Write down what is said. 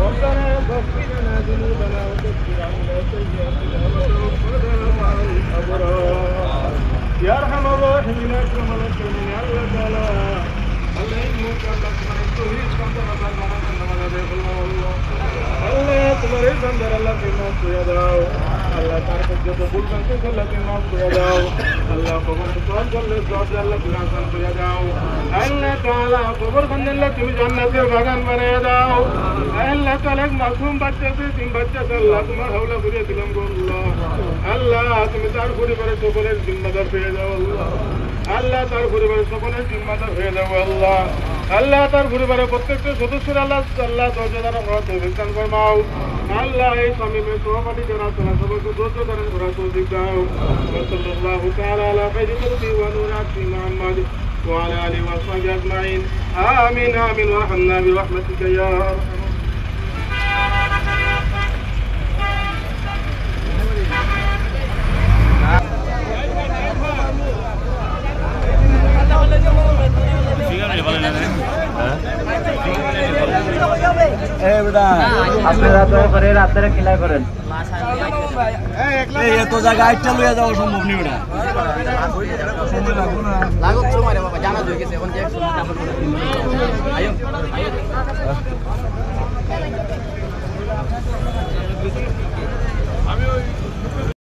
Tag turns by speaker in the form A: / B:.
A: ربنا اغفر لنا ذنوبنا وكفر عنا سيئاتنا وتوفنا مع الابرار يا ارحم الراحمين يا اكرم الاكرمين يا الله تعالى الله يموت الله تبارك توحيد كنت ربنا نماز দেখো আল্লাহ আল্লাহ তোমার এই বান্দার আল্লাহকে মাফ করে দাও আল্লাহ তার যত ভুল করতে আল্লাহকে মাফ করে দাও আল্লাহ কবর সওয়াল করলে সওয়াল আল্লাহ তুমি আসান করে দাও আল্লাহ তাআলা কবর বান্দাল্লাহ তুমি জান্নাতের বাগান বানিয়ে দাও আল্লাহ তাআলা মাসুম বাচ্চাকে তিন বাচ্চাকে আল্লাহ তোমার হাওলা করে দিলাম গো আল্লাহ আল্লাহ তুমি তার পরিবারের সকলের জিম্মাদার পেয়ে দাও আল্লাহ আল্লাহ তার পরিবারের সকলের জিম্মাদার হয়ে যাও আল্লাহ আল্লাহ তার পরিবারের প্রত্যেকটা সদস্যের আল্লাহ আল্লাহ দরজাদার হওয়ার তৌফিক দান ফরমাও আল্লাহ এই স্বামীমের সহপাঠী যারা তারা সবাইকে ধৈর্য ধারণ করার তৌফিক দাও সাল্লাল্লাহু তাআলা আলা খাইরি খালকি ওয়া নূরি মুহাম্মদ ওয়া আলা আলিহি ওয়া সাহবিহি আজমাইন আমিন আমিন ওয়া রহমনা বিরহমাতিকা ইয়া
B: আপনারা তো করেন আপনারা খেলা করেন এত জায়গা আইটা লইয়া যাওয়া সম্ভব নেই ওটা লাগত সময় রে বাবা জানা হয়ে গেছে এখন যে